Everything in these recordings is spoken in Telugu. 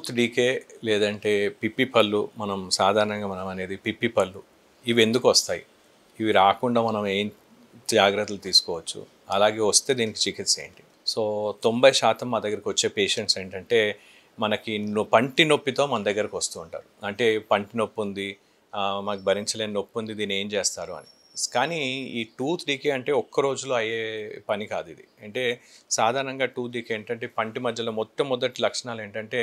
టూత్ డీకే లేదంటే పిప్పి పళ్ళు మనం సాధారణంగా మనం అనేది పిప్పి పళ్ళు ఇవి ఎందుకు వస్తాయి, ఇవి రాకుండా మనం ఏం జాగ్రత్తలు తీసుకోవచ్చు, అలాగే వస్తే దీనికి చికిత్స ఏంటి? సో 90% మా దగ్గరికి వచ్చే పేషెంట్స్ ఏంటంటే మనకి పంటి నొప్పితో మన దగ్గరకు వస్తూ ఉంటారు. అంటే పంటి నొప్పి ఉంది, మాకు భరించలేని నొప్పి ఉంది, దీన్ని ఏం చేస్తారు అని. కానీ ఈ టూత్ డీకే అంటే ఒక్క రోజులో అయ్యే పని కాదు ఇది. అంటే సాధారణంగా టూత్ డీకే ఏంటంటే పంటి మధ్యలో మొట్టమొదటి లక్షణాలు ఏంటంటే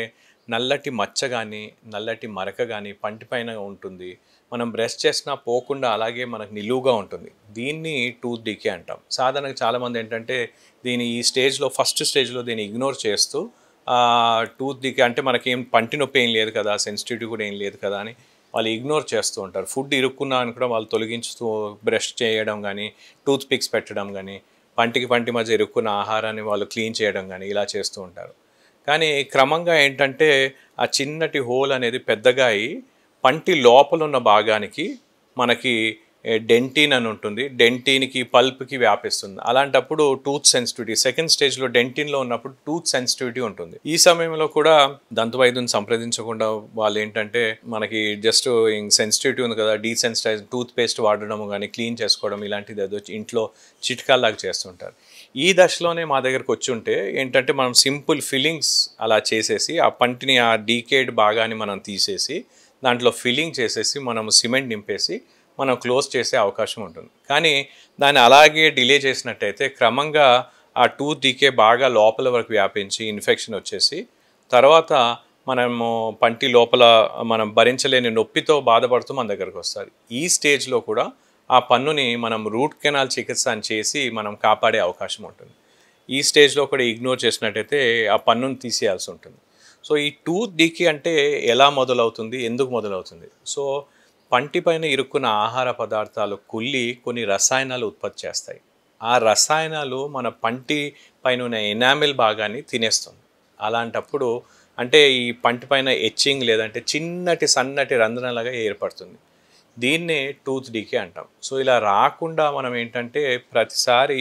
నల్లటి మచ్చ కానీ నల్లటి మరక కానీ పంటి పైన ఉంటుంది. మనం బ్రష్ చేసినా పోకుండా అలాగే మనకు నిలువుగా ఉంటుంది. దీన్ని టూత్ డీకే అంటాం. సాధారణంగా చాలామంది ఏంటంటే దీని ఈ స్టేజ్లో ఫస్ట్ స్టేజ్లో దీన్ని ఇగ్నోర్ చేస్తూ టూత్ డీకే అంటే మనకేం పంటి నొప్పి ఏం లేదు కదా, సెన్సిటివిటీ కూడా ఏం లేదు కదా అని వాళ్ళు ఇగ్నోర్ చేస్తూ ఉంటారు. ఫుడ్ ఇరుక్కున్నా అని కూడా వాళ్ళు తొలగించుతూ బ్రష్ చేయడం కానీ, టూత్ పిక్స్ పెట్టడం కానీ, పంటి మధ్య ఇరుక్కున్న ఆహారాన్ని వాళ్ళు క్లీన్ చేయడం కానీ ఇలా చేస్తూ ఉంటారు. కానీ క్రమంగా ఏంటంటే ఆ చిన్నటి హోల్ అనేది పెద్దగా అయ్యి పంటి లోపల ఉన్న భాగానికి మనకి డెంటిన్ అని ఉంటుంది, డెంటిన్కి పల్ప్కి వ్యాపిస్తుంది. అలాంటప్పుడు టూత్ సెన్సిటివిటీ సెకండ్ స్టేజ్లో డెంటిన్లో ఉన్నప్పుడు టూత్ సెన్సిటివిటీ ఉంటుంది. ఈ సమయంలో కూడా దంత వైద్యుని సంప్రదించకుండా వాళ్ళు ఏంటంటే మనకి జస్ట్ సెన్సిటివిటీ ఉంది కదా, డీసెన్సిటైజ్ టూత్ పేస్ట్ వాడడం కానీ క్లీన్ చేసుకోవడం ఇలాంటిది ఏదో ఇంట్లో చిట్కాల్లాగా చేస్తుంటారు. ఈ దశలోనే మా దగ్గరకు వచ్చి ఉంటే ఏంటంటే మనం సింపుల్ ఫిల్లింగ్స్ అలా చేసేసి ఆ పంటిని ఆ డీకేడ్ భాగాన్ని మనం తీసేసి దాంట్లో ఫిల్లింగ్ చేసేసి మనం సిమెంట్ నింపేసి మనం క్లోజ్ చేసే అవకాశం ఉంటుంది. కానీ దాన్ని అలాగే డిలే చేసినట్టయితే క్రమంగా ఆ టూత్ డీకే బాగా లోపల వరకు వ్యాపించి ఇన్ఫెక్షన్ వచ్చేసి తర్వాత మనము పంటి లోపల మనం భరించలేని నొప్పితో బాధపడుతూ మన దగ్గరకు వస్తారు. ఈ స్టేజ్లో కూడా ఆ పన్నుని మనం రూట్ కెనాల్ చికిత్స అని చేసి మనం కాపాడే అవకాశం ఉంటుంది. ఈ స్టేజ్లో కూడా ఇగ్నోర్ చేసినట్టయితే ఆ పన్నుని తీసేయాల్సి ఉంటుంది. సో ఈ టూత్ డీకే అంటే ఎలా మొదలవుతుంది, ఎందుకు మొదలవుతుంది? సో పంటి పైన ఇరుక్కున్న ఆహార పదార్థాలు కుళ్ళి కొన్ని రసాయనాలు ఉత్పత్తి చేస్తాయి. ఆ రసాయనాలు మన పంటి పైన ఉన్న ఎనామిల్ భాగాన్ని తినేస్తుంది. అలాంటప్పుడు అంటే ఈ పంటి పైన ఎచ్చింగ్ లేదంటే చిన్నటి సన్నటి రంధ్రంలాగా ఏర్పడుతుంది. దీన్నే టూత్ డీకే అంటాం. సో ఇలా రాకుండా మనం ఏంటంటే ప్రతిసారి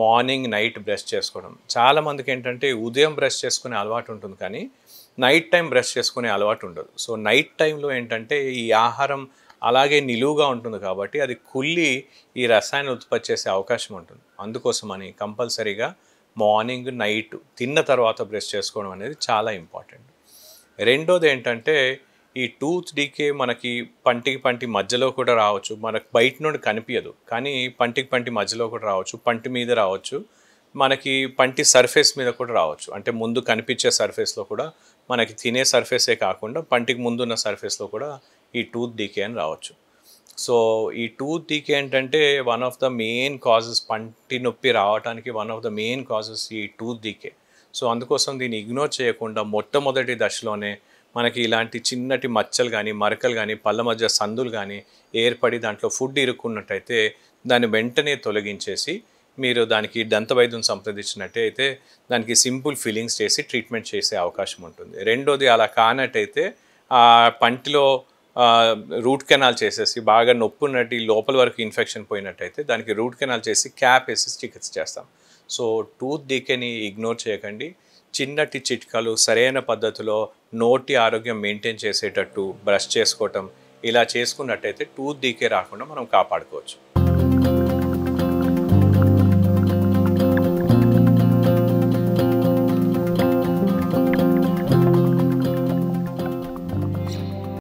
మార్నింగ్ నైట్ బ్రష్ చేసుకోవడం. చాలామందికి ఏంటంటే ఉదయం బ్రష్ చేసుకునే అలవాటు ఉంటుంది కానీ నైట్ టైం బ్రష్ చేసుకునే అలవాటు ఉండదు. సో నైట్ టైంలో ఏంటంటే ఈ ఆహారం అలాగే నిలువుగా ఉంటుంది కాబట్టి అది కుళ్ళి ఈ రసాయనం ఉత్పత్తి చేసే అవకాశం ఉంటుంది. అందుకోసమని కంపల్సరీగా మార్నింగ్ నైట్ తిన్న తర్వాత బ్రష్ చేసుకోవడం అనేది చాలా ఇంపార్టెంట్. రెండోది ఏంటంటే ఈ టూత్ డీకే మనకి పంటి మధ్యలో కూడా రావచ్చు. మనకు బయట నుండి కనిపించదు కానీ పంటి మధ్యలో కూడా రావచ్చు, పంటి మీద రావచ్చు, మనకి పంటి సర్ఫేస్ మీద కూడా రావచ్చు. అంటే ముందు కనిపించే సర్ఫేస్లో కూడా మనకి తినే సర్ఫేసే కాకుండా పంటికి ముందున్న సర్ఫేస్లో కూడా ఈ టూత్ డీకే అని రావచ్చు. సో ఈ టూత్ డీకే ఏంటంటే one of the main causes, పంటి నొప్పి రావడానికి one of the main causes ఈ టూత్ డీకే. సో అందుకోసం దీన్ని ఇగ్నోర్ చేయకుండా మొట్టమొదటి దశలోనే మనకి ఇలాంటి చిన్నటి మచ్చలు కానీ మరకలు కానీ పళ్ళ మధ్య సందులు కానీ ఏర్పడి దాంట్లో ఫుడ్ ఇరుక్కున్నట్టయితే దాన్ని వెంటనే తొలగించేసి మీరు దానికి దంత వైద్యం సంప్రదించినట్టయితే దానికి సింపుల్ ఫిల్లింగ్స్ చేసి ట్రీట్మెంట్ చేసే అవకాశం ఉంటుంది. రెండోది అలా కానట్టయితే ఆ పంటిలో రూట్ కెనాల్ చేసేసి బాగా నొప్పి ఉన్నట్టు లోపల వరకు ఇన్ఫెక్షన్ పోయినట్టయితే దానికి రూట్ కెనాల్ చేసి క్యాప్ వేసి చికిత్స చేస్తాం. సో టూత్ డీకేని ఇగ్నోర్ చేయకండి. చిన్నటి చిట్కాలు సరైన పద్ధతిలో నోటి ఆరోగ్యం మెయింటైన్ చేసేటట్టు బ్రష్ చేసుకోవటం ఇలా చేసుకున్నట్టయితే టూత్ డీకే రాకుండా మనం కాపాడుకోవచ్చు.